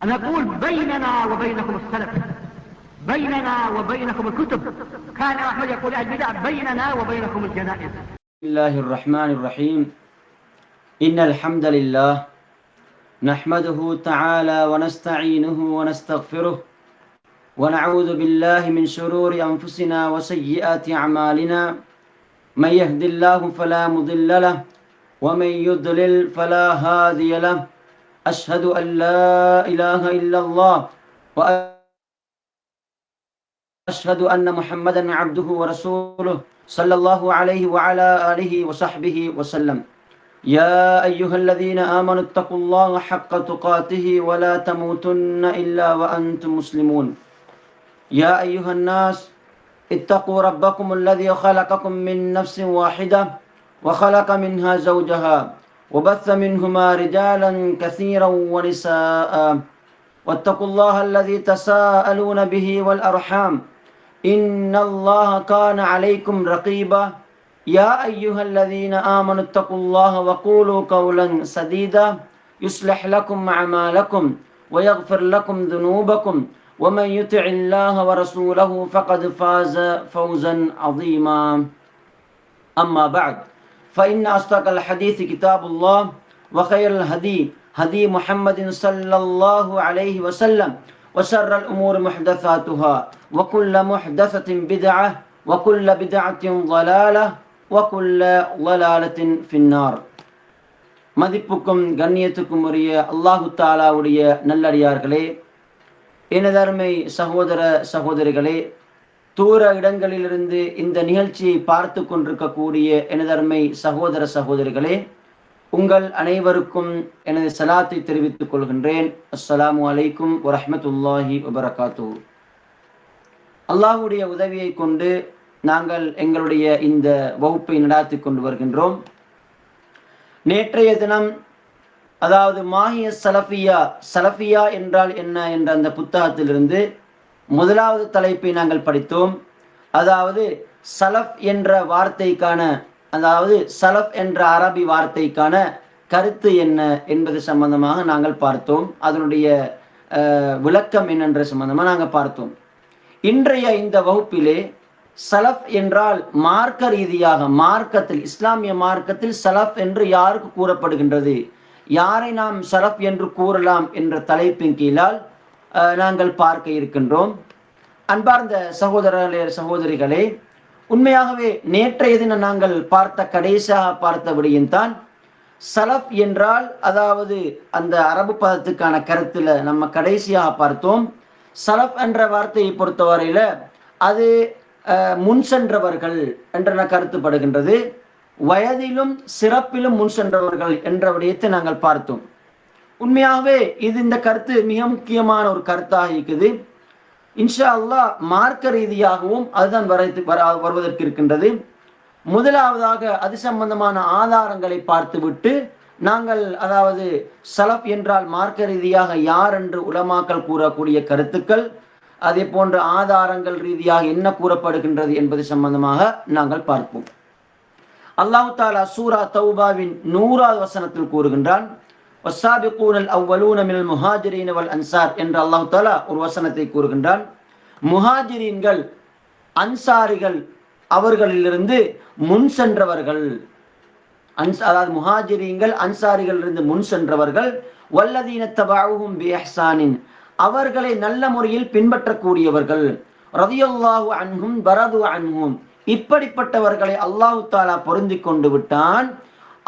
نقول بيننا وبينكم السلف، بيننا وبينكم الكتب. كان أحمد يقول البدع بيننا وبينكم الجنائز. بسم الله الرحمن الرحيم. إن الحمد لله نحمده تعالى ونستعينه ونستغفره ونعوذ بالله من شرور أنفسنا وسيئات أعمالنا. من يهد الله فلا مضل له ومن يضلل فلا هادي له. أشهد أن لا إله إلا الله وأشهد أن محمدا عبده ورسوله صلى الله عليه وعلى آله وصحبه وسلم. يا أيها الذين آمنوا اتقوا الله حق تقاته ولا تموتن إلا وأنتم مسلمون. يا أيها الناس اتقوا ربكم الذي خلقكم من نفس واحدة وخلق منها زوجها وبث منهما رجالا كثيرا ونساء واتقوا الله الذي تساءلون به والأرحام إن الله كان عليكم رقيبا. يا أيها الذين آمنوا اتقوا الله وقولوا قولا سديدا يصلح لكم أعمالكم ويغفر لكم ذنوبكم ومن يطع الله ورسوله فقد فاز فوزا عظيما. أما بعد فإن أصدق الحديث كتاب الله وخير الهدي هدي محمد صلى الله عليه وسلم وشر الأمور محدثاتها وكل محدثة بدعة وكل بدعة ضلالة وكل ضلالة في النار. மதிப்புக்கும் கண்ணியத்துக்கும் உரிய அல்லாஹு தாலாவுடைய நல்லடியார்களே, எனதருமை சகோதர சகோதரிகளே, தூர இடங்களிலிருந்து இந்த நிகழ்ச்சியை பார்த்து கொண்டிருக்கக்கூடிய எனதருமை சகோதர சகோதரிகளே, உங்கள் அனைவருக்கும் எனது சலாத்தை தெரிவித்துக் கொள்கின்றேன். அஸ்ஸலாமு அலைக்கும் வரஹ்மத்துல்லாஹி வபரகாத்துஹு. அல்லாஹ்வுடைய உதவியை கொண்டு நாங்கள் எங்களுடைய இந்த வகுப்பை நடாத்தி கொண்டு வருகின்றோம். நேற்றைய தினம், அதாவது மாஹிய சலஃபியா என்றால் என்ன என்ற அந்த புத்தகத்திலிருந்து முதலாவது தலைப்பை நாங்கள் படித்தோம். அதாவது சலஃப் என்ற வார்த்தைக்கான, அதாவது சலஃப் என்ற அரபி வார்த்தைக்கான கருத்து என்ன என்பது சம்பந்தமாக நாங்கள் பார்த்தோம். அதனுடைய விளக்கம் என்னென்ற சம்பந்தமாக நாங்கள் பார்த்தோம். இன்றைய இந்த வகுப்பிலே சலஃப் என்றால் மார்க்க ரீதியாக, மார்க்கத்தில், இஸ்லாமிய மார்க்கத்தில் சலஃப் என்று யாருக்கு கூறப்படுகின்றது, யாரை நாம் சலஃப் என்று கூறலாம் என்ற தலைப்பின் கீழால் நாங்கள் பார்க்க இருக்கின்றோம். அன்பார்ந்த சகோதரர்களே சகோதரிகளே, உண்மையாகவே நேற்றைய தினம் நாங்கள் கடைசியாக பார்த்த விடயம்தான் சலஃப் என்றால், அதாவது அந்த அரபு பதத்துக்கான கருத்துல நம்ம கடைசியாக பார்த்தோம். சலஃப் என்ற வார்த்தையை பொறுத்தவரையில அது முன் சென்றவர்கள் என்ற கருத்துப்படுகின்றது. வயதிலும் சிறப்பிலும் முன் சென்றவர்கள் என்ற விடயத்தை நாங்கள் பார்த்தோம். உண்மையாகவே இது இந்த கருத்து மிக முக்கியமான ஒரு கருத்தாக இருக்குது. இன்ஷா அல்லாஹ் மார்க்க ரீதியாகவும் அதுதான் வருவதற்கு இருக்கின்றது. முதலாவதாக அது சம்பந்தமான ஆதாரங்களை பார்த்துவிட்டு நாங்கள், அதாவது சலஃப் என்றால் மார்க்க ரீதியாக யார் என்று உலமாக்கள் கூறக்கூடிய கருத்துக்கள், அதே போன்ற ஆதாரங்கள் ரீதியாக என்ன கூறப்படுகின்றது என்பது சம்பந்தமாக நாங்கள் பார்ப்போம். அல்லாஹ் தஆலா சூரா தௌபாவின் 100வது வசனத்தில் கூறுகின்றான், வஸ்ஸாபிகூனல் அவ்வலூன மினல் முஹாஜிரீன வல் அன்சார் என்று அல்லாஹ் தஆலா ஒரு வசனத்தை கூறுகின்றான். முஹாஜிரீன்கள், அன்சாரிகள், அவர்களிலிருந்து முன் சென்றவர்கள், அதாவது முஹாஜிரீன்கள் அன்சாரிகள் இருந்து முன் சென்றவர்கள், வல்லதீன தபஅஹும் பிஇஹ்சானின், அவர்களை நல்ல முறையில் பின்பற்றக்கூடியவர்கள், ரலியல்லாஹு அன்ஹும் வரது அன்ஹும், இப்படிப்பட்டவர்களை அல்லாஹ் தஆலா பொருந்தி கொண்டு விட்டான்,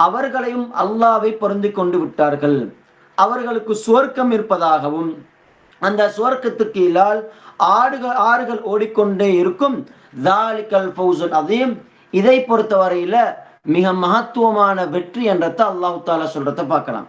அவர்களையும் அல்லாஹ்வை பொருந்தி கொண்டு விட்டார்கள். அவர்களுக்கு சுவர்க்கம் இருப்பதாகவும் அந்த சுவர்க்கத்துக்கு கீழால் ஆறுகள் ஓடிக்கொண்டே இருக்கும். ஸாலிகல் ஃபௌஸுல் அதீம், இதை பொறுத்தவரையில மிக மகத்துவமான வெற்றி என்றதை அல்லாஹ் தஆலா சொல்றத பார்க்கலாம்.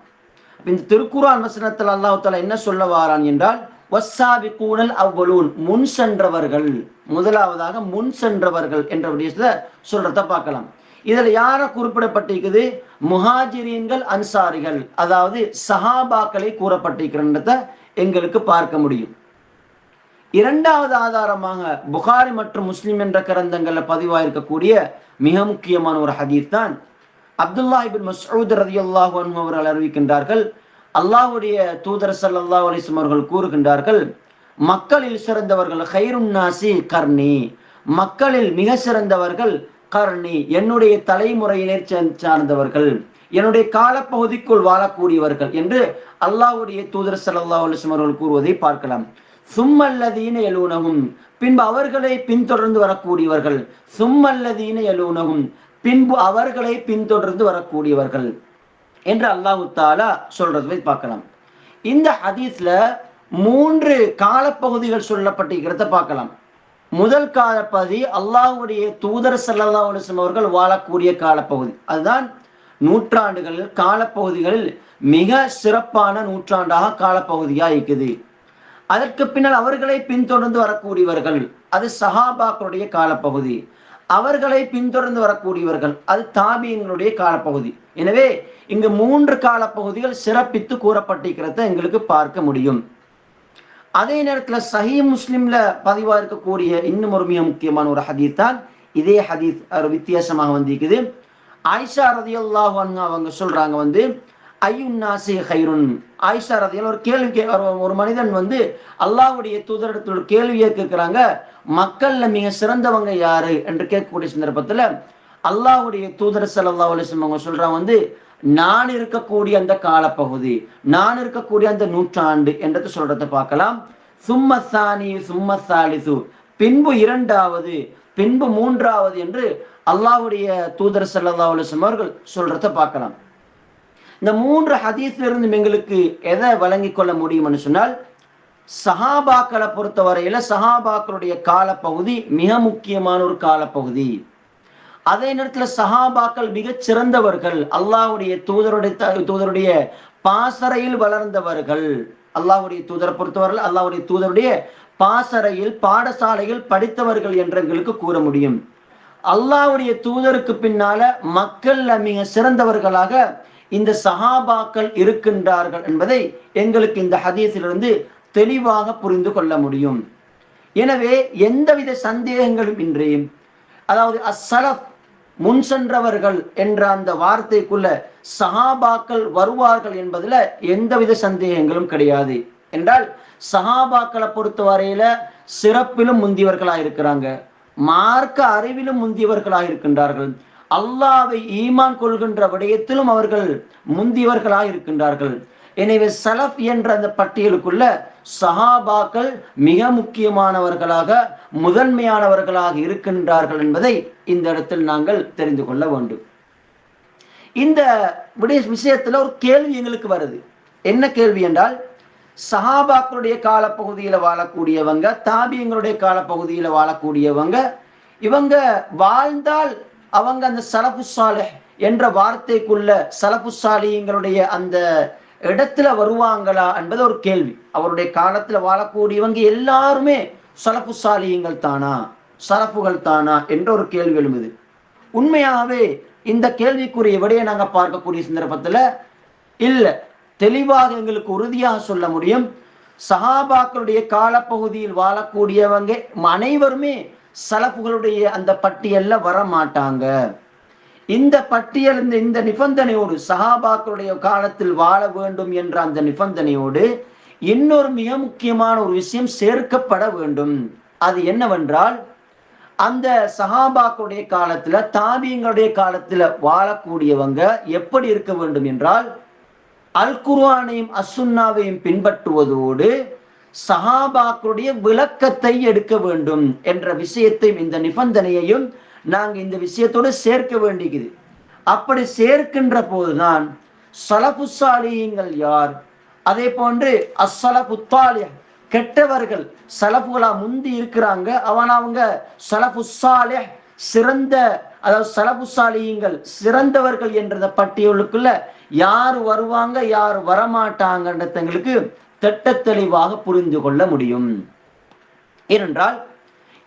இந்த திருக்குர்ஆன் வசனத்தில் அல்லாஹ் தஆலா என்ன சொல்ல வாரான் என்றால், வஸ்ஸாபிகூனல் அவ்வலூன், முன் சென்றவர்கள், முதலாவதாக முன் சென்றவர்கள் என்ற விடயத்தை சொல்றத பார்க்கலாம். இதுல யார குறிப்பிடப்பட்டிருக்குது? முஹாஜிரீன்கள் அன்சாரிகள், அதாவது சஹாபாக்களை கூறப்பட்டிருக்கிறத எங்களுக்கு பார்க்க முடியும். இரண்டாவது ஆதாரமாக புகாரி மற்றும் முஸ்லிம் என்ற கிரந்தங்கள்ல பதிவாயிருக்கக்கூடிய மிக முக்கியமான ஒரு ஹதீஸ் தான் அப்துல்லாஹ் இப்னு மஸ்ஊத் ரலியல்லாஹு அன்ஹு அவர்கள் அறிவிக்கின்றார்கள், அல்லாஹ்வுடைய தூதர் ஸல்லல்லாஹு அலைஹி வஸல்லம் அவர்கள் கூறுகின்றார்கள், மக்களில் சிறந்தவர்கள் கைருன் நாசி கர்ணி, மக்களில் மிக சிறந்தவர்கள் கர்ணி, என்னுடைய தலைமுறையினர் சார்ந்தவர்கள், என்னுடைய காலப்பகுதிக்குள் வாழக்கூடியவர்கள் என்று அல்லாஹ்வுடைய தூதர் ஸல்லல்லாஹு அலைஹி வஸல்லம் அவர்கள் கூறுவதை பார்க்கலாம். சும்மல்லதீன யலூனஹும், பின்பு அவர்களை பின்தொடர்ந்து வரக்கூடியவர்கள், சும்மல்லதீன யலூனஹும், பின்பு அவர்களை பின்தொடர்ந்து வரக்கூடியவர்கள் என்று அல்லாஹ் தஆலா சொல்றதை பார்க்கலாம். இந்த ஹதீஸ்ல 3 காலப்பகுதிகள் சொல்லப்பட்டிருக்கிறத பார்க்கலாம். முதல் காலப்பகுதி அல்லாஹ்வுடைய தூதர் ஸல்லல்லாஹு அலைஹி வஸல்லம் அவர்கள் வாழக்கூடிய காலப்பகுதி. அதுதான் நூற்றாண்டுகளில் காலப்பகுதிகளில் மிக சிறப்பான நூற்றாண்டாக காலப்பகுதியா இருக்குது. அதற்கு பின்னால் அவர்களை பின்தொடர்ந்து வரக்கூடியவர்கள், அது சஹாபாக்களுடைய காலப்பகுதி. அவர்களை பின்தொடர்ந்து வரக்கூடியவர்கள், அது தாபியங்களுடைய காலப்பகுதி. எனவே இங்கு 3 காலப்பகுதிகள் சிறப்பித்து கூறப்பட்டிருக்கிறத எங்களுக்கு பார்க்க முடியும். அதே நேரத்தில் சஹீஹ் முஸ்லிம்ல பதிவா இருக்கக்கூடிய இன்னும் ஒரு மிக முக்கியமான ஒரு ஹதீஸ் தான் இதே ஹதீஸ் வித்தியாசமாக வந்திருக்குது. ஆயிஷா ரலியல்லாஹு அன்ஹா அவங்க சொல்றாங்க ஐயுன் நாசி கைருன். ஆயிஷா ரலியல்லாஹு ஒரு கேள்வி ஒரு மனிதன் அல்லாஹ்வுடைய தூதரிடத்தில் ஒரு கேள்வியை கேட்கிறாங்க, மக்கள்ல மிக சிறந்தவங்க யாரு என்று கேட்கக்கூடிய சந்தர்ப்பத்துல அல்லாஹ்வுடைய தூதர் ஸல்லல்லாஹு அலைஹி வஸல்லம் அவங்க சொல்றாங்க, நான் இருக்கக்கூடிய அந்த காலப்பகுதி, நான் இருக்கக்கூடிய அந்த நூற்றாண்டு என்றது சொல்றதை பார்க்கலாம். சும்ம சானி சும்ம சாலிசு, பின்பு 2வது, பின்பு 3வது என்று அல்லாஹ்வுடைய தூதர் ஸல்லல்லாஹு அலைஹி வஸல்லம் அவர்கள் சொல்றதை பார்க்கலாம். இந்த 3 ஹதீஸ்ல இருந்து எங்களுக்கு எதை வழங்கிக் கொள்ள முடியும்னு சொன்னால், சஹாபாக்களை பொறுத்தவரையில சஹாபாக்களுடைய காலப்பகுதி மிக முக்கியமான ஒரு காலப்பகுதி. அதே நேரத்தில் சஹாபாக்கள் மிகச் சிறந்தவர்கள், அல்லாஹ்வுடைய தூதருடைய பாசறையில் வளர்ந்தவர்கள். அல்லாஹ்வுடைய தூதரை பொறுத்தவரையில் அல்லாஹ்வுடைய தூதருடைய பாசறையில் பாடசாலையில் படித்தவர்கள் என்று எங்களுக்கு கூற முடியும். அல்லாஹ்வுடைய தூதருக்கு பின்னால மக்கள்ல மிக சிறந்தவர்களாக இந்த சஹாபாக்கள் இருக்கின்றார்கள் என்பதை எங்களுக்கு இந்த ஹதீஸிலிருந்து தெளிவாக புரிந்து கொள்ள முடியும். எனவே எந்தவித சந்தேகங்களும் இன்றி, அதாவது அஸ்ஸலஃப் முன் சென்றவர்கள் என்ற அந்த வார்த்தைக்குள்ள சஹாபாக்கள் வருவார்கள் என்பதுல எந்தவித சந்தேகங்களும் கிடையாது. என்றால் சஹாபாக்களை பொறுத்தவரையில சிறப்பிலும் முந்தியவர்களாக இருக்கிறாங்க, மார்க்க அறிவிலும் முந்தியவர்களாக இருக்கின்றார்கள், அல்லாஹ்வை ஈமான் கொள்கின்ற விடயத்திலும் அவர்கள் முந்தியவர்களாக இருக்கின்றார்கள். எனவே சலஃப் என்ற அந்த பட்டியலுக்குள்ள சஹாபாக்கள் மிக முக்கியமானவர்களாக முதன்மையானவர்களாக இருக்கின்றார்கள் என்பதை இந்த இடத்தில் நாங்கள் தெரிந்து கொள்ள வேண்டும். இந்த விஷயத்துல ஒரு கேள்வி எங்களுக்கு வருது. என்ன கேள்வி என்றால், சஹாபாக்களுடைய காலப்பகுதியில வாழக்கூடியவங்க, தாபியங்களுடைய காலப்பகுதியில வாழக்கூடியவங்க, இவங்க வாழ்ந்தால் அவங்க அந்த சலஃபு சாலிஹ் என்ற வார்த்தைக்குள்ள சலஃபு சாலிஹ்களுடைய அந்த இடத்துல வருவாங்களா என்பது ஒரு கேள்வி. அவருடைய காலத்துல வாழக்கூடியவங்க எல்லாருமே சலஃபு சாலிஹ்கள் தானா, சலஃபுகள் தானா என்ற ஒரு கேள்வி எழும்புது. உண்மையாகவே இந்த கேள்விக்குரிய விடையை நாங்க பார்க்கக்கூடிய சந்தர்ப்பத்துல இல்ல, தெளிவாக எங்களுக்கு உறுதியாக சொல்ல முடியும், சஹாபாக்களுடைய காலப்பகுதியில் வாழக்கூடியவங்க அனைவருமே சலஃபுகளுடைய அந்த பட்டியல்ல வர மாட்டாங்க. இந்த பட்டியல் இந்த நிபந்தனையோடு, சஹாபாக்களுடைய காலத்தில் வாழ வேண்டும் என்ற அந்த நிபந்தனையோடு இன்னொரு மிக முக்கியமான ஒரு விஷயம் சேர்க்கப்பட வேண்டும். அது என்னவென்றால், அந்த சஹாபாக்களுடைய காலத்துல தாபியங்களுடைய காலத்துல வாழக்கூடியவங்க எப்படி இருக்க வேண்டும் என்றால், அல் குர்ஆனையும் அஸ்ஸுன்னாவையும் பின்பற்றுவதோடு சஹாபாக்களுடைய விளக்கத்தை எடுக்க வேண்டும் என்ற விஷயத்தையும் இந்த நிபந்தனையையும் நாங்க இந்த விஷயத்தோடு சேர்க்க வேண்டியது. அப்படி சேர்க்கின்ற போதுதான் சலஃபு சாலிஹ்கள் யார், அதே போன்று அஸ்ஸலஃபு தாலிஹ் கெட்டவர்கள் சலஃபுகளா முந்தி இருக்கிறாங்க, அவங்க சலஃபு சாலிஹ் சிறந்த, அதாவது சலஃபு சாலிஹ்கள் சிறந்தவர்கள் என்ற பட்டியலுக்குள்ள யார் வருவாங்க யார் வரமாட்டாங்கன்றது எங்களுக்கு திட்ட தெளிவாக புரிந்து கொள்ள முடியும். ஏனென்றால்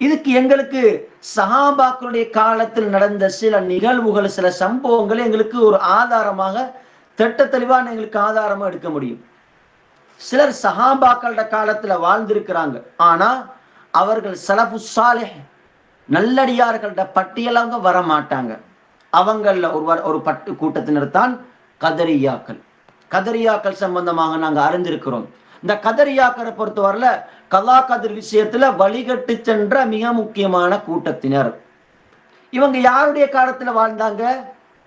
இதுக்கு எங்களுக்கு சஹாபாக்களுடைய காலத்தில் நடந்த சில நிகழ்வுகள், சில சம்பவங்களை எங்களுக்கு ஒரு ஆதாரமாக திட்ட தெளிவான எங்களுக்கு ஆதாரமா எடுக்க முடியும். சிலர் சஹாபாக்களோட காலத்துல வாழ்ந்திருக்கிறாங்க, ஆனா அவர்கள் சலஃபு சாலிஹ் நல்லடியார்களோட பட்டியல் அவங்க வர மாட்டாங்க. அவங்கள ஒரு கூட்டத்தினர் தான் கதரியாக்கள். கதரியாக்கள் சம்பந்தமாக நாங்க அறிந்திருக்கிறோம். இந்த கதரியாக்களை பொறுத்தவரையில கலா கதிர் விஷயத்துல வழிகட்டு சென்ற மிக முக்கியமான கூட்டத்தினர். இவங்க யாருடைய காலத்துல வாழ்ந்தாங்க?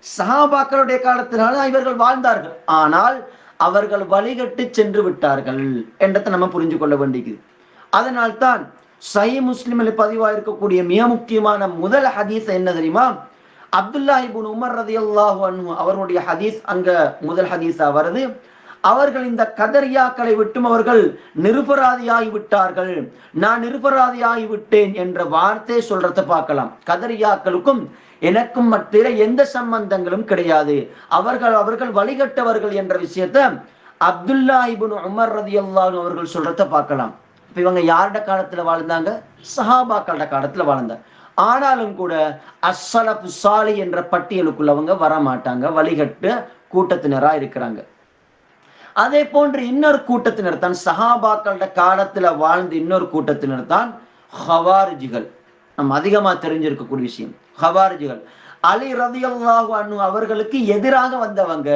சஹாபாக்களுடைய காலத்தினால இவர்கள் வாழ்ந்தார்கள். ஆனால் அவர்கள் வழிகட்டு சென்று விட்டார்கள் என்றதை நம்ம புரிஞ்சு கொள்ள வேண்டியது. அதனால்தான் சஹீஹ் முஸ்லிமில் பதிவாயிருக்கக்கூடிய மிக முக்கியமான முதல் ஹதீஸ் என்ன தெரியுமா? அப்துல்லாஹ் இப்னு உமர் ரலியல்லாஹு அன்ஹு அவர்களுடைய ஹதீஸ் அங்க முதல் ஹதீஸா வருது. அவர்கள் இந்த கதரியாக்களை விட்டும் அவர்கள் நிரபராதியாகி விட்டார்கள், நான் நிரபராதியாகி விட்டேன் என்ற வார்த்தை சொல்றத பார்க்கலாம். கதரியாக்களுக்கும் எனக்கும் மத்தியில எந்த சம்பந்தங்களும் கிடையாது, அவர்கள் வழிகட்டவர்கள் என்ற விஷயத்தை அப்துல்லாஹ் இப்னு உமர் ரலியல்லாஹு அவர்கள் சொல்றத பார்க்கலாம். இப்ப இவங்க யாரோட காலத்துல வாழ்ந்தாங்க? சஹாபாக்களோட காலத்துல வாழ்ந்தாங்க. ஆனாலும் கூட அஸ்ஸலஃபு ஸாலிஹ் என்ற பட்டியலுக்குள்ள அவங்க வர மாட்டாங்க, வழிகட்ட கூட்டத்தினரா இருக்கிறாங்க. அதே போன்று இன்னொரு கூட்டத்தினர் தான் சஹாபாக்களோட காலத்துல வாழ்ந்த இன்னொரு கூட்டத்தினர் தான் ஹவாரிஜிகள். நம்ம அதிகமா தெரிஞ்சிருக்கக்கூடிய விஷயம் ஹவாரிஜிகள். அலி ரலியல்லாஹு அன்ஹு அவர்களுக்கு எதிராக வந்தவங்க,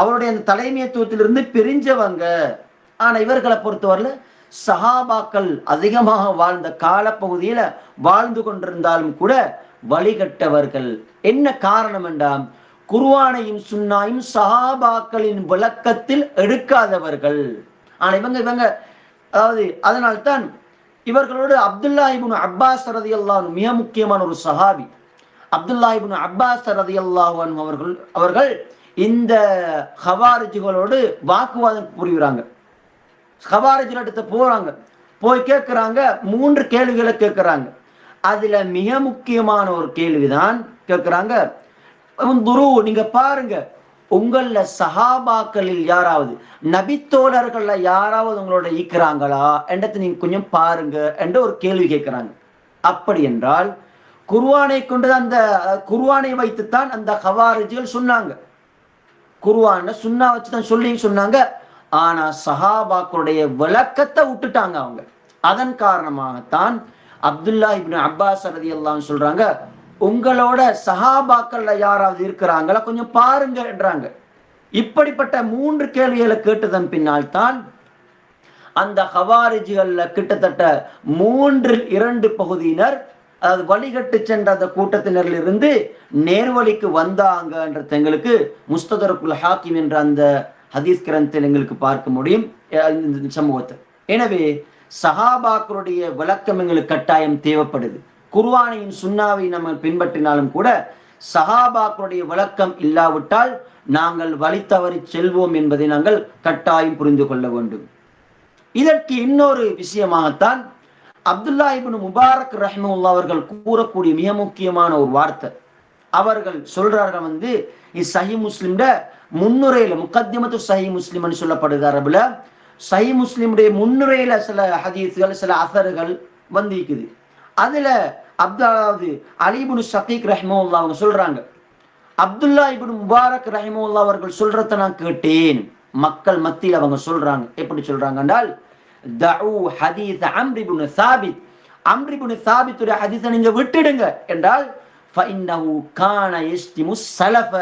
அவருடைய அந்த தலைமைத்துவத்திலிருந்து பிரிஞ்சவங்க. ஆனா இவர்களை பொறுத்தவரையில சஹாபாக்கள் அதிகமாக வாழ்ந்த காலப்பகுதியில வாழ்ந்து கொண்டிருந்தாலும் கூட வழிகட்டவர்கள். என்ன காரணம் என்றால் குர்ஆனையும் சுன்னாயும் சஹாபாக்களின் விளக்கத்தில் எடுக்காதவர்கள். ஆனா இவங்க அதாவது அதனால்தான் இவர்களோடு அப்துல்லாஹ் இப்னு அப்பாஸ் ரலியல்லாஹு அன்ஹு மிக முக்கியமான ஒரு சஹாபி. அப்துல்லாஹ் இப்னு அப்பாஸ் ரலியல்லாஹு அன்ஹு அவர்கள் இந்த ஹவாரிஜிகளோடு வாக்குவாதம் புரிகிறாங்க. ஹவாரிஜிகள் அடுத்து போறாங்க, போய் கேட்கிறாங்க, 3 கேள்விகளை கேட்கிறாங்க. அதுல மிக முக்கியமான ஒரு கேள்விதான் கேட்கிறாங்க, நீங்க பாருங்க, உங்கள சஹாபாக்களில் யாராவது நபித்தோழர்கள்ல யாராவது உங்களோட ஈக்கிறாங்களா என்றது நீங்க கொஞ்சம் பாருங்க என்ற ஒரு கேள்வி கேட்கிறாங்க. அப்படி என்றால் குர்ஆனை கொண்டு அந்த குர்ஆனை வைத்துத்தான் அந்த ஹவாரிஜிகள் சொன்னாங்க, குர்ஆனை சுன்னா வச்சுதான் சொல்லி சொன்னாங்க. ஆனா சஹாபாக்களுடைய விளக்கத்தை விட்டுட்டாங்க அவங்க. அதன் காரணமாகத்தான் அப்துல்லாஹ் இப்னு அப்பாஸ் ரலியல்லாஹு அன்ஹு சொல்றாங்க, உங்களோட சஹாபாக்கள்ல யாராவது இருக்கிறாங்களா கொஞ்சம் பாருங்க என்றாங்க. இப்படிப்பட்ட 3 கேள்விகளை கேட்டதன் பின்னால் தான் அந்த ஹவாரிஜிகள்ல கிட்டத்தட்ட 3/2 பகுதியினர், அதாவது வழிகட்டு சென்ற அந்த கூட்டத்தினரில் இருந்து நேர்வழிக்கு வந்தாங்கன்றது எங்களுக்கு முஸ்ததரக்குல் ஹாக்கிம் என்ற அந்த ஹதீஸ் கிரந்தத்தில் எங்களுக்கு பார்க்க முடியும் இந்த சமூகத்தை. எனவே சஹாபாக்களுடைய விளக்கம் எங்களுக்கு கட்டாயம் தேவைப்படுது. குர்ஆனையும் சுன்னாவை நம்ம பின்பற்றினாலும் கூட சஹாபாக்களுடைய விளக்கம் இல்லாவிட்டால் நாங்கள் வழி தவறி செல்வோம் என்பதை நாங்கள் கட்டாயம் புரிந்து கொள்ள வேண்டும். இதற்கு இன்னொரு விஷயமாகத்தான் அப்துல்லாஹ் இப்னு முபாரக் ரஹ்மத்துல்லாஹி அவர்கள் கூறக்கூடிய மிக முக்கியமான ஒரு வார்த்தை. அவர்கள் சொல்றார்கள் சஹீஹ் முஸ்லிம்ல முன்னுரையில முகத்திமத்து சஹீஹ் முஸ்லிம்னு சொல்லப்படுது அரபுல. சஹீஹ் முஸ்லிமுடைய முன்னுரையில சில ஹதீஸ்கள் சில அஸர்கள் வந்திருக்குது. அதுல அலி இப்னு ஷகீக் ரஹ்மத்துல்லாஹி அவங்க சொல்றாங்க, அப்துல்லாஹ் இப்னு முபாரக் ரஹ்மத்துல்லாஹி அவர்கள் சொல்றத நான் கேட்டேன். மக்கள் மத்தியில் அவங்க சொல்றாங்க, எப்படி சொல்றாங்க என்றால், தஉ ஹதீஸ் அம்ர் இப்னு சாபித், அம்ர் இப்னு சாபித்துடைய ஹதீஸை நீங்க விட்டுடுங்க என்றால், ஃபஇன்னஹு கான யஸ்திமு ஸலஃப,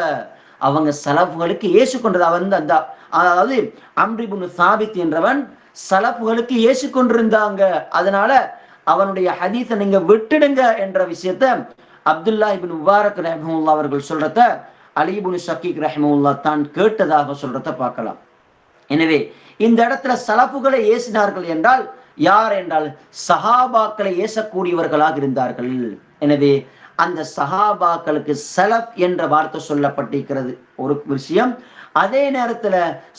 அவங்க சலஃப்களுக்கு ஏசுக்கொண்டது. அந்த அதாவது அம்ர் இப்னு சாபித் என்றவன் சலஃப்களுக்கு ஏசுக்கொண்டிருந்தாங்க, அதனால அவனுடைய ஹதீஸை நீங்க விட்டுடுங்க என்ற விஷயத்தை அப்துல்லாஹ் இப்னு முபாரக் ரஹ்மத்துல்லாஹி அவர்கள் சொல்றத அலி இப்னு ஷகீக் ரஹ்மத்துல்லாஹி தான் கேட்டதாக சொல்றத பார்க்கலாம். எனவே இந்த இடத்துல சலஃபுகளை ஏசினார்கள் என்றால் யார் என்றால் சஹாபாக்களை ஏசக்கூடியவர்களாக இருந்தார்கள். எனவே அந்த சஹாபாக்களுக்கு சலஃப் என்ற வார்த்தை சொல்லப்பட்டிருக்கிறது ஒரு விஷயம். அதே நேரத்துல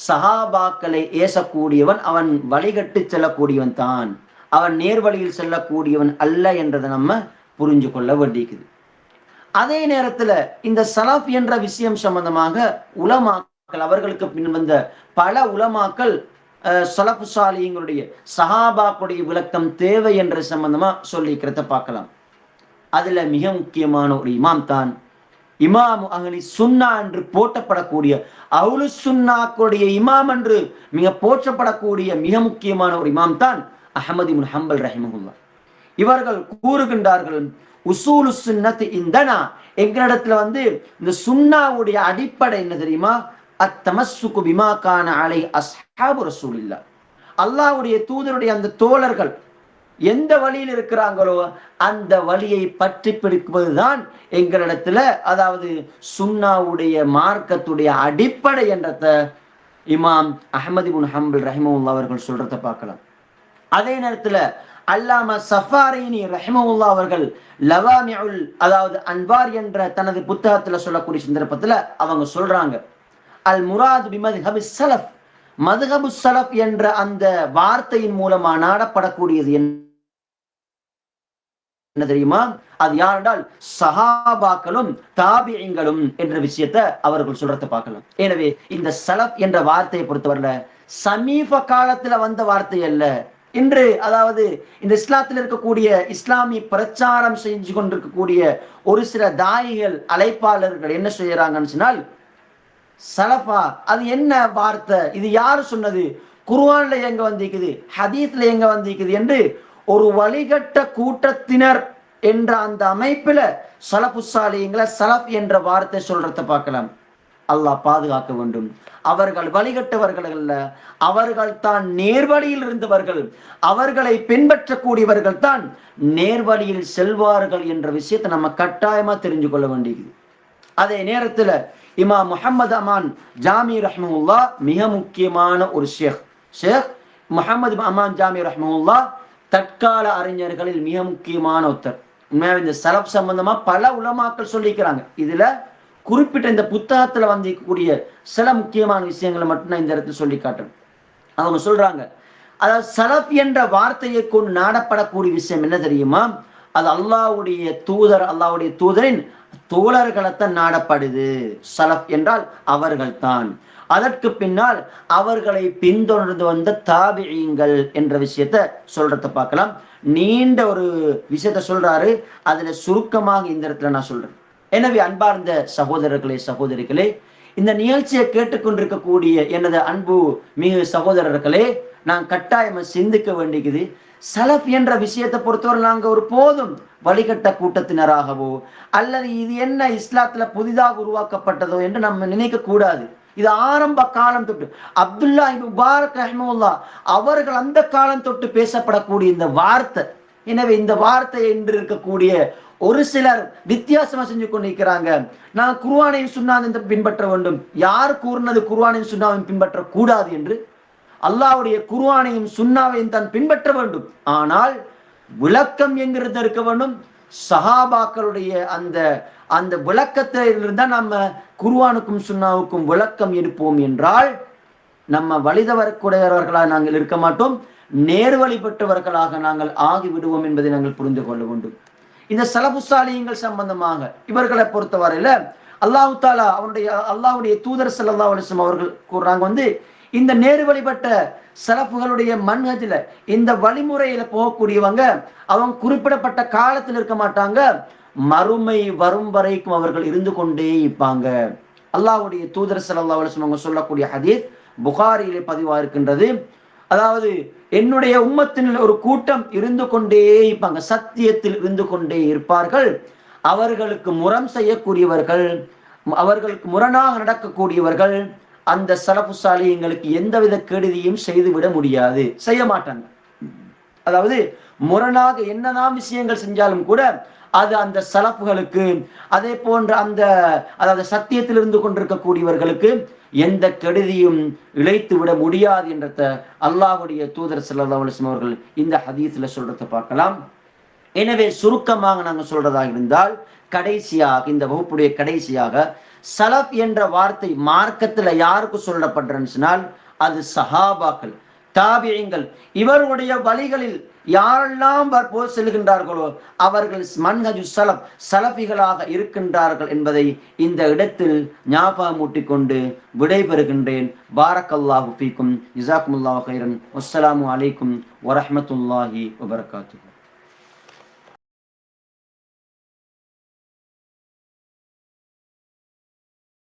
சஹாபாக்களை ஏசக்கூடியவன் அவன் வழிகட்டு செல்லக்கூடியவன் தான், அவன் நேர்வழியில் செல்லக்கூடியவன் அல்ல என்றதை நம்ம புரிஞ்சு கொள்ள வேண்டியிருக்குது. அதே நேரத்துல இந்த சலஃப் என்ற விஷயம் சம்பந்தமாக உலமாக்கள், அவர்களுக்கு பின் வந்த பல உலமாக்கள் சலஃபு ஸாலிஹீன்களுடைய சஹாபாக்களுடைய விளக்கம் தேவை என்ற சம்பந்தமா சொல்லிக்கிறத பார்க்கலாம். அதுல மிக முக்கியமான ஒரு இமாம் தான் இமாம் அஹ்லி சுன்னா என்று போற்றப்படக்கூடிய அஹ்லு சுன்னாக்களுடைய இமாம் என்று மிக போற்றப்படக்கூடிய மிக முக்கியமான ஒரு இமாம் தான் அஹ்மத் இப்னு ஹம்பல் ரஹிமஹுல்லாஹ். இவர்கள் கூறுகின்றார்கள், உசூலு சுன்னத் இந்தனா, எங்களிடத்துல இந்த சுன்னாவுடைய அடிப்படை என்ன தெரியுமா? அத்தமஸ்ஸுகு பிமா கான அலை அஸ்ஹாபு ரசூலில்லாஹ். அல்லாஹ்வுடைய தூதருடைய அந்த தோழர்கள் எந்த வழியில் இருக்கிறாங்களோ அந்த வழியை பற்றி பிடிப்பதுதான் எங்களிடத்துல, அதாவது சுன்னாவுடைய மார்க்கத்துடைய அடிப்படை என்றத இமாம் அஹ்மது இப்னு ஹம்பல் ரஹிமஹுல்லாஹ் அவர்கள் சொல்றத பார்க்கலாம். அதே நேரத்துல அல்லாமா சஃபாரினி ரஹிமஹுல்லாஹ் அவர்கள் லவாமிஉல், அதாவது அன்வார் என்ற தனது புத்தகத்துல சொல்லக்கூடிய சந்தர்ப்பத்துல அவங்க சொல்றாங்க, அல் முராது பிமத்ஹபி ஸலஃப், மத்ஹபு ஸலஃப் என்ற அந்த வார்த்தையின் மூலமா நாடப்படக்கூடியது என்ன தெரியுமா? அது யாரென்றால் சஹாபாக்களும் தாபிஈங்களும் என்ற விஷயத்தை அவர்கள் சொல்றத பார்க்கலாம். எனவே இந்த ஸலஃப் என்ற வார்த்தையை பொறுத்தவரையில சமீப காலத்துல வந்த வார்த்தை அல்ல. இன்று, அதாவது இந்த இஸ்லாத்தில் இருக்கக்கூடிய இஸ்லாமிய பிரச்சாரம் செஞ்சு கொண்டிருக்கக்கூடிய ஒரு சில தாயிகள், அழைப்பாளர்கள் என்ன செய்யறாங்கன்னு சொன்னால், சலஃபா அது என்ன வார்த்தை, இது யாரு சொன்னது, குர்ஆன்ல எங்க வந்திருக்குது, ஹதீஸ்ல எங்க வந்திருக்குது என்று ஒரு வழிகட்ட கூட்டத்தினர் என்ற அந்த அமைப்புல சலஃபு ஸாலிஹீன்களை சலஃப் என்ற வார்த்தை சொல்றத பார்க்கலாம். அல்லாஹ் பாதுகாக்க வேண்டும். அவர்கள் வழிகட்டவர்கள் அல்ல, அவர்கள் தான் நேர்வழியில் இருந்தவர்கள், அவர்களை பின்பற்றக்கூடியவர்கள் தான் நேர்வழியில் செல்வார்கள் என்ற விஷயத்தை நம்ம கட்டாயமா தெரிஞ்சு கொள்ள வேண்டியது. அதே நேரத்துல இமாம் முஹம்மது அமான் ஜாமி ரஹ்மஹுல்லாஹ் மிக முக்கியமான ஒரு ஷேக் முஹம்மது அமான் ஜாமி ரஹ்மஹுல்லாஹ் தற்கால அறிஞர்களில் மிக முக்கியமான ஒருத்தர். இந்த சலஃப் சம்பந்தமா பல உலமாக்கள் சொல்லிக்கிறாங்க. இதுல குறிப்பிட்ட இந்த புத்தகத்துல வந்திருக்கக்கூடிய சில முக்கியமான விஷயங்களை மட்டும் நான் இந்த இடத்துல சொல்லி காட்டுறேன். அவங்க சொல்றாங்க, அதாவது சலஃப் என்ற வார்த்தையை கொண்டு நாடப்படக்கூடிய விஷயம் என்ன தெரியுமா? அது அல்லாஹ்வுடைய தூதர், அல்லாஹ்வுடைய தூதரின் தோழர்களைத்தான் நாடப்படுது. சலஃப் என்றால் அவர்கள் தான். அதற்கு பின்னால் அவர்களை பின்தொடர்ந்து வந்த தாபிஈங்கள் என்ற விஷயத்த சொல்றத பார்க்கலாம். நீண்ட ஒரு விஷயத்த சொல்றாரு, அதுல சுருக்கமாக இந்த இடத்துல நான் சொல்றேன். எனவே அன்பார்ந்த சகோதரர்களே, சகோதரிகளே, இந்த நிகழ்ச்சியை கேட்டுக்கொண்டிருக்கக்கூடிய எனது அன்பு மிகு சகோதரர்களே, நான் கட்டாயமா சிந்திக்க வேண்டியது, சலஃப் என்ற விஷயத்தை பொறுத்தவரை நாங்க ஒரு போதும் வழிகட்ட கூட்டத்தினராகவோ அல்லது இது என்ன இஸ்லாத்துல புதிதாக உருவாக்கப்பட்டதோ என்று நம்ம நினைக்க கூடாது. இது ஆரம்ப காலம் தொட்டு அப்துல்லா இப்னு முபாரக் ரஹ்மத்துல்லாஹ் அவர்கள் அந்த காலம் தொட்டு பேசப்படக்கூடிய இந்த வார்த்தை. எனவே இந்த வார்த்தை என்று இருக்கக்கூடிய ஒரு சிலர் வித்தியாசமா செஞ்சு கொண்டிருக்கிறாங்க. நான் குர்ஆனையும் சுன்னாவையும் பின்பற்ற வேண்டும். யார் கூறினது குர்ஆனையும் சுன்னாவையும் பின்பற்ற கூடாது என்று? அல்லாஹ்வுடைய குர்ஆனையும் சுன்னாவையும் தான் பின்பற்ற வேண்டும். ஆனால் விளக்கம் என்கிறது இருக்க வேண்டும். சஹாபாக்களுடைய அந்த விளக்கத்திலிருந்து நம்ம குர்ஆனுக்கும் சுன்னாவுக்கும் விளக்கம் எடுப்போம் என்றால் நம்ம வழிதவரக்கூடியவர்களாக நாங்கள் இருக்க மாட்டோம், நேர்வழி பெற்றவர்களாக நாங்கள் ஆகிவிடுவோம் என்பதை நாங்கள் புரிந்து கொள்ள வேண்டும். இந்த சலஃபு ஸாலிஹீன்கள் சம்பந்தமாக இவர்களை பொறுத்தவரையில அல்லாஹ் தஆலா அல்லாஹ்வுடைய தூதர் ஸல்லல்லாஹு அலைஹி வஸல்லம் அவர்கள் கூறுறாங்க, இந்த நேர்வழிப்பட்ட சலஃபுகளுடைய மன்ஹஜ்ல இந்த வழிமுறையில போகக்கூடியவங்க அவங்க குறிப்பிடப்பட்ட காலத்தில் இருக்க மாட்டாங்க, மறுமை வரும் வரைக்கும் அவர்கள் இருந்து கொண்டே இருப்பாங்க. அல்லாஹ்வுடைய தூதர் ஸல்லல்லாஹு அலைஹி வஸல்லம் சொல்லக்கூடிய ஹதீஸ் புகாரியிலே பதிவா இருக்கின்றது. அதாவது என்னுடைய உம்மத்தின் ஒரு கூட்டம் இருந்து கொண்டே இருப்பாங்க, சத்தியத்தில் இருந்து கொண்டே இருப்பார்கள். அவர்களுக்கு முரண் செய்யக்கூடியவர்கள், அவர்களுக்கு முரணாக நடக்கக்கூடியவர்கள் அந்த சலஃபு ஸாலிஹீன்களுக்கு எந்தவித கெடுதியும் செய்துவிட முடியாது, செய்ய மாட்டாங்க. அதாவது முரணாக என்னதான் விஷயங்கள் செஞ்சாலும் கூட அது அந்த சலஃபுகளுக்கு, அதே போன்ற அதாவது சத்தியத்தில் இருந்து கொண்டிருக்கக்கூடியவர்களுக்கு எந்த கெடுதியும் இழைத்து விட முடியாது என்றத அல்லாஹ்வுடைய தூதர் ஸல்லல்லாஹு அலைஹி வஸல்லம் அவர்கள் இந்த ஹதீஸ்ல சொல்றத பார்க்கலாம். எனவே சுருக்கமாக நாங்கள் சொல்றதாக இருந்தால், கடைசியாக இந்த வகுப்புடைய கடைசியாக சலஃப் என்ற வார்த்தை மார்க்கத்துல யாருக்கு சொல்லப்படுறன்னு சொன்னால் அது சஹாபாக்கள், தாபிஈங்கள், இவருடைய வழிகளில் யாரெல்லாம் செல்கின்றார்களோ அவர்கள் மன்ஹஜு சலஃப், சலஃபிகளாக இருக்கின்றார்கள் என்பதை இந்த இடத்தில் ஞாபகமூட்டிக் கொண்டு விடைபெறுகின்றேன். பாரக்கல்லாஹு ஃபீக்கும், ஜஸாக்குமுல்லாஹு கைரன். வஸ்ஸலாமு அலைக்கும் வரஹ்மத்துல்லாஹி வபரகாத்துஹு.